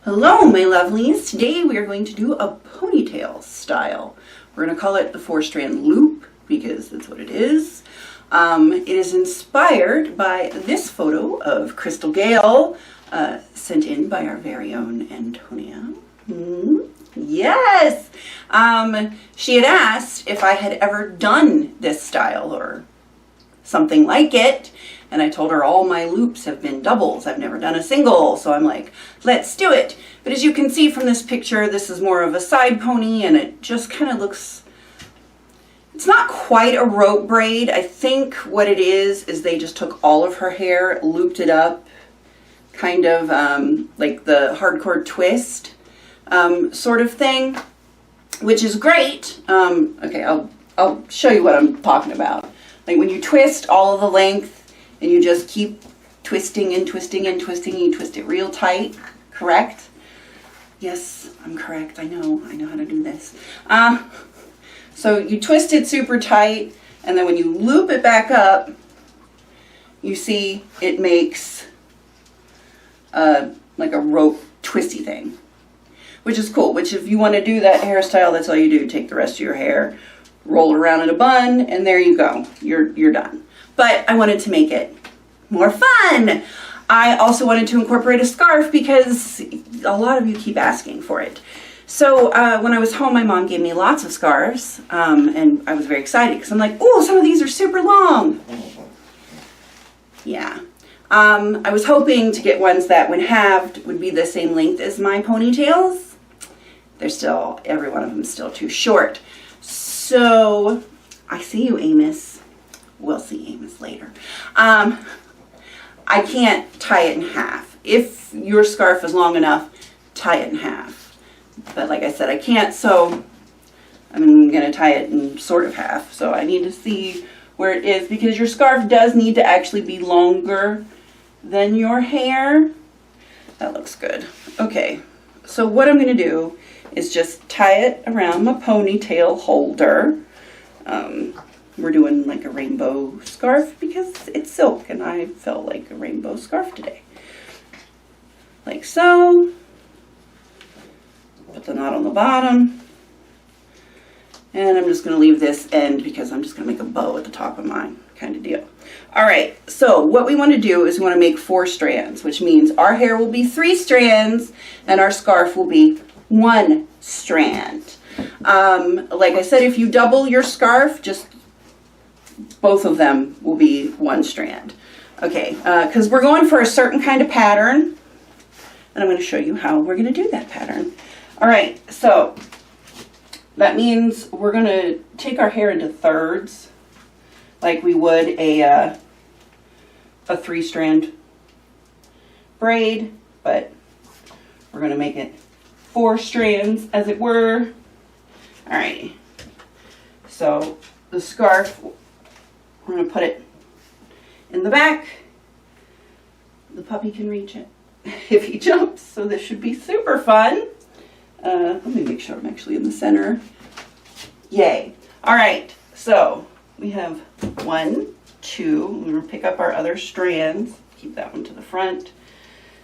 Hello, my lovelies. Today we are going to do a ponytail style. We're going to call it the 4-strand loop because that's what it is. It is inspired by this photo of Crystal Gayle, sent in by our very own Antonia. Yes! She had asked if I had ever done this style or something like it. And I told her all my loops have been doubles. I've never done a single. So I'm like, let's do it. But as you can see from this picture, this is more of a side pony and it just kind of looks, it's not quite a rope braid. I think what it is they just took all of her hair, looped it up, kind of like the hardcore twist sort of thing, which is great. Okay, I'll show you what I'm talking about. Like when you twist all of the length, and you just keep twisting and twisting and twisting, and you twist it real tight, correct? Yes, I'm correct, I know how to do this. So you twist it super tight, and then when you loop it back up, you see it makes like a rope twisty thing, which is cool, which if you want to do that hairstyle, that's all you do. Take the rest of your hair, roll it around in a bun, and there you go, you're done. But I wanted to make it more fun. I also wanted to incorporate a scarf because a lot of you keep asking for it. So when I was home, my mom gave me lots of scarves, and I was very excited because I'm like, oh, some of these are super long. Yeah. I was hoping to get ones that, when halved, would be the same length as my ponytails. They're still, every one of them is still too short. So I see you, Amos. We'll see Amos later. I can't tie it in half. If your scarf is long enough, tie it in half. But like I said, I can't, so I'm going to tie it in sort of half. So I need to see where it is because your scarf does need to actually be longer than your hair. That looks good. Okay, so what I'm going to do is just tie it around my ponytail holder. We're doing like a rainbow scarf because it's silk and I felt like a rainbow scarf today. Like so. Put the knot on the bottom. And I'm just going to leave this end because I'm just going to make a bow at the top of mine, kind of deal. All right, so what we want to do is we want to make 4 strands, which means our hair will be 3 strands and our scarf will be 1 strand. Like I said, if you double your scarf, just both of them will be 1 strand. Okay, because we're going for a certain kind of pattern, and I'm going to show you how we're going to do that pattern. All right, so that means we're going to take our hair into thirds, like we would a 3-strand braid, but we're going to make it 4 strands, as it were. All right, so the scarf, we're going to put it in the back. The puppy can reach it if he jumps, so this should be super fun. Let me make sure I'm actually in the center. Yay. All right, so we have 1, 2. We're going to pick up our other strands. Keep that one to the front.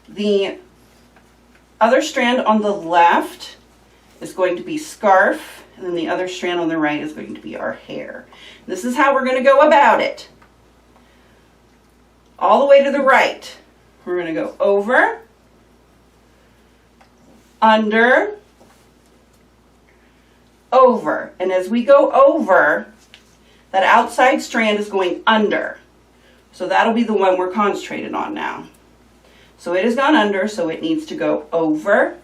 The other strand on the left is going to be scarf, and then the other strand on the right is going to be our hair. This is how we're going to go about it. All the way to the right. We're going to go over, under, over. And as we go over, that outside strand is going under. So that'll be the one we're concentrated on now. So it has gone under, so it needs to go over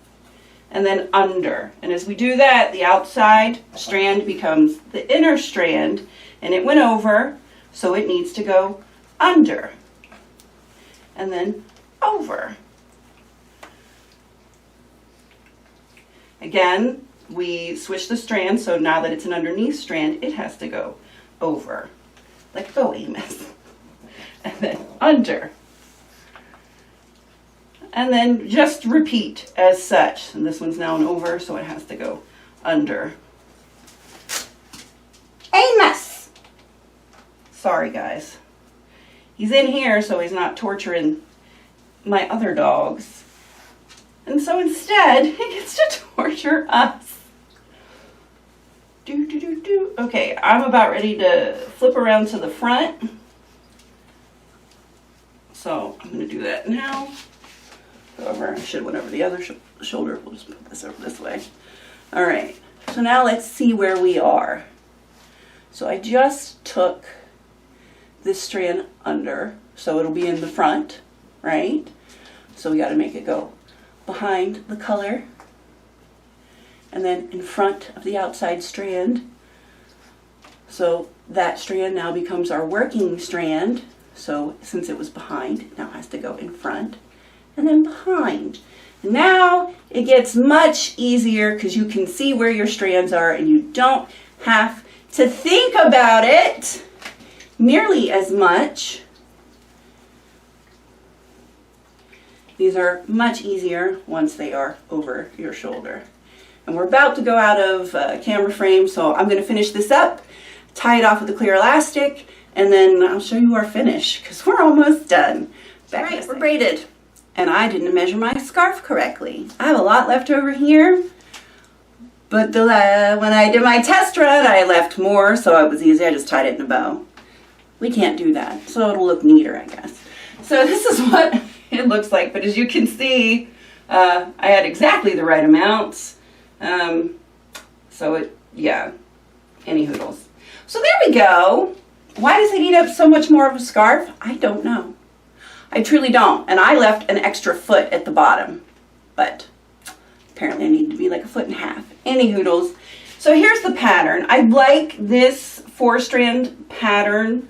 and then under. And as we do that, the outside strand becomes the inner strand, and it went over, so it needs to go under and then over. Again, we switch the strand, so now that it's an underneath strand, it has to go over. Like, go, Amos. And then under. And then just repeat as such. And this one's now an over, so it has to go under. Amos! Sorry, guys. He's in here, so he's not torturing my other dogs. And so instead, it gets to torture us. Okay, I'm about ready to flip around to the front. So I'm going to do that now. However, I should have went over the other shoulder. We'll just put this over this way. All right, so now let's see where we are. So I just took this strand under, so it'll be in the front, right? So we got to make it go behind the color and then in front of the outside strand. So that strand now becomes our working strand. So since it was behind, it now has to go in front and then behind. Now it gets much easier because you can see where your strands are and you don't have to think about it nearly as much. These are much easier once they are over your shoulder. And we're about to go out of camera frame, so I'm going to finish this up, tie it off with a clear elastic, and then I'll show you our finish because we're almost done. All right, we're braided. And I didn't measure my scarf correctly. I have a lot left over here, but when I did my test run, I left more, so it was easy. I just tied it in a bow. We can't do that, so it'll look neater, I guess. So this is what it looks like, but as you can see, I had exactly the right amounts. Any hoodles. So there we go. Why does it eat up so much more of a scarf? I don't know. I truly don't. And I left an extra foot at the bottom, but apparently I need to be like a foot and a half. Any hoodles. So here's the pattern. I like this 4-strand pattern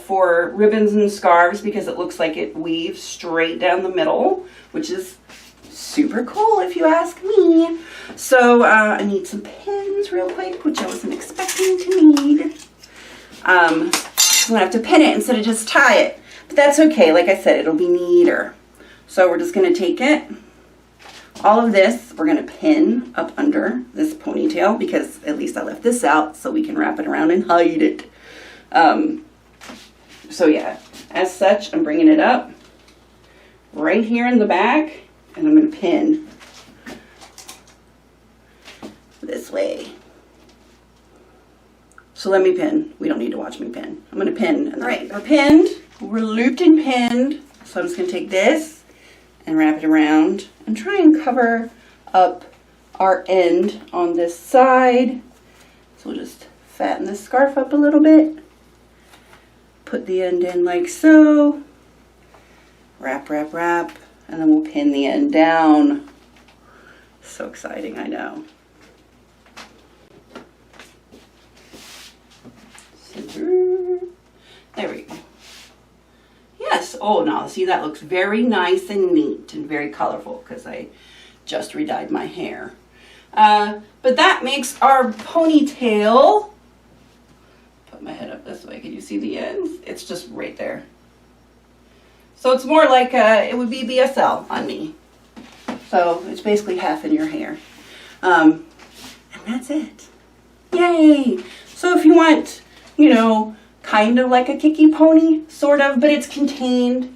for ribbons and scarves because it looks like it weaves straight down the middle, which is super cool if you ask me. So I need some pins real quick, which I wasn't expecting to need. I'm going to have to pin it instead of just tie it. But that's okay. Like I said, it'll be neater. So we're just going to take it. All of this, we're going to pin up under this ponytail because at least I left this out so we can wrap it around and hide it. So yeah, as such, I'm bringing it up right here in the back and I'm going to pin this way. So let me pin. We don't need to watch me pin. I'm going to pin. All right, we're pinned. We're looped and pinned. So I'm just going to take this and wrap it around and try and cover up our end on this side. So we'll just fatten the scarf up a little bit. Put the end in like so. Wrap, wrap, wrap. And then we'll pin the end down. So exciting, I know. There we go. Yes. Oh, now see, that looks very nice and neat and very colorful because I just redyed my hair. But that makes our ponytail. Put my head up this way. Can you see the ends? It's just right there. So it's more like it would be BSL on me. So it's basically half in your hair. And that's it. Yay! So if you want, you know, kind of like a kicky pony, sort of, but it's contained.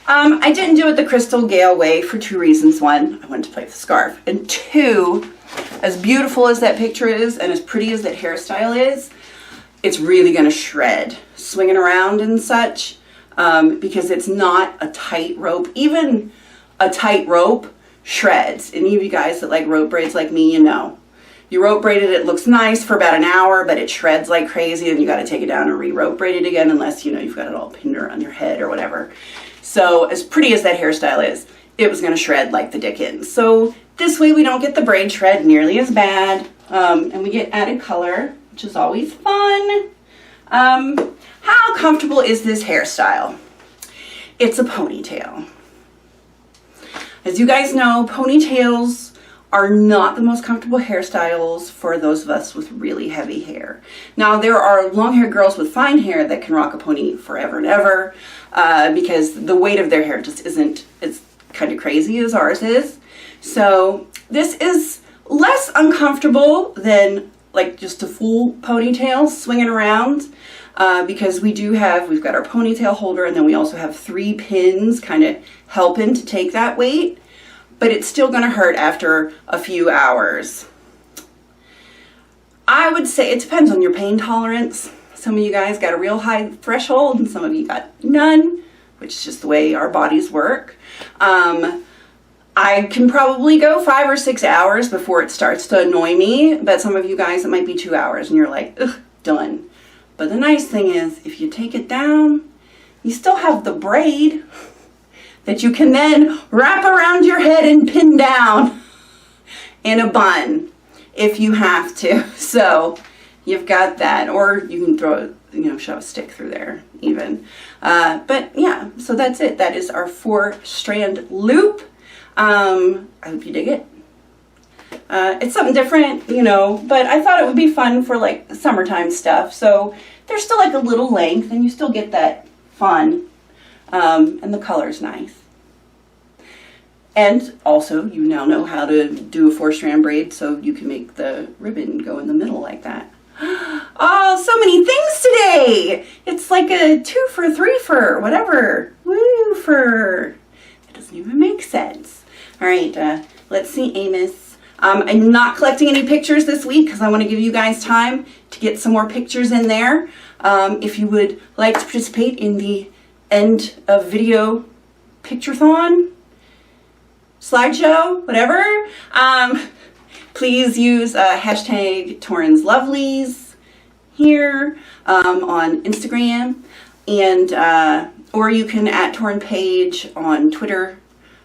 I didn't do it the Crystal Gayle way for 2 reasons. 1, I wanted to play with the scarf. And 2, as beautiful as that picture is and as pretty as that hairstyle is, it's really going to shred swinging around and such because it's not a tight rope. Even a tight rope shreds. Any of you guys that like rope braids like me, you know. You rope braid it looks nice for about an hour, but it shreds like crazy, and you got to take it down and re-rope braid it again, unless, you know, you've got it all pinned on your head or whatever. So as pretty as that hairstyle is, it was going to shred like the dickens. So this way we don't get the braid shred nearly as bad, and we get added color, which is always fun. How comfortable is this hairstyle? It's a ponytail. As you guys know, ponytails are not the most comfortable hairstyles for those of us with really heavy hair. Now, there are long-haired girls with fine hair that can rock a pony forever and ever because the weight of their hair just isn't as kind of crazy as ours is. So this is less uncomfortable than like just a full ponytail swinging around because we've got our ponytail holder, and then we also have 3 pins kind of helping to take that weight. but it's still going to hurt after a few hours. I would say it depends on your pain tolerance. Some of you guys got a real high threshold and some of you got none, which is just the way our bodies work. I can probably go 5 or 6 hours before it starts to annoy me, but some of you guys, it might be 2 hours and you're like, ugh, done. But the nice thing is, if you take it down, you still have the braid that you can then wrap around your head and pin down in a bun if you have to. So you've got that, or you can throw, shove a stick through there even. But yeah, so that's it. That is our 4-strand loop. I hope you dig it. It's something different, but I thought it would be fun for like summertime stuff. So there's still like a little length and you still get that fun. And the color's nice. And also, you now know how to do a 4-strand braid so you can make the ribbon go in the middle like that. Oh, so many things today! It's like a 2 for 3 for whatever. Woo for. It doesn't even make sense. All right, let's see Amos. I'm not collecting any pictures this week because I want to give you guys time to get some more pictures in there. If you would like to participate in the end of video picture-thon, slideshow, whatever, please use hashtag torrinslovelies here on Instagram, and or you can @ torrinpaige on Twitter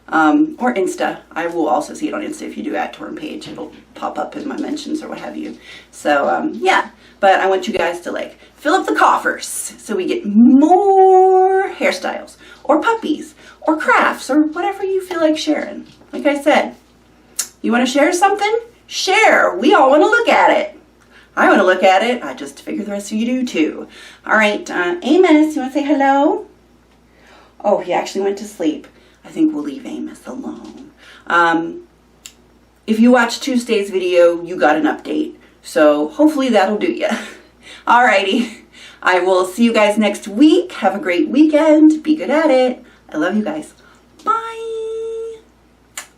or Insta. I will also see it on Insta. If you do @ torrinpaige, it'll pop up in my mentions or what have you. So yeah, but I want you guys to like fill up the coffers so we get more hairstyles or puppies or crafts or whatever you feel like sharing. Like I said, you want to share something? Share. We all want to look at it. I want to look at it. I just figure the rest of you do too. All right, Amos, you want to say hello? Oh, he actually went to sleep. I think we'll leave Amos alone. If you watched Tuesday's video, you got an update. So hopefully that'll do you. Alrighty. I will see you guys next week. Have a great weekend. Be good at it. I love you guys.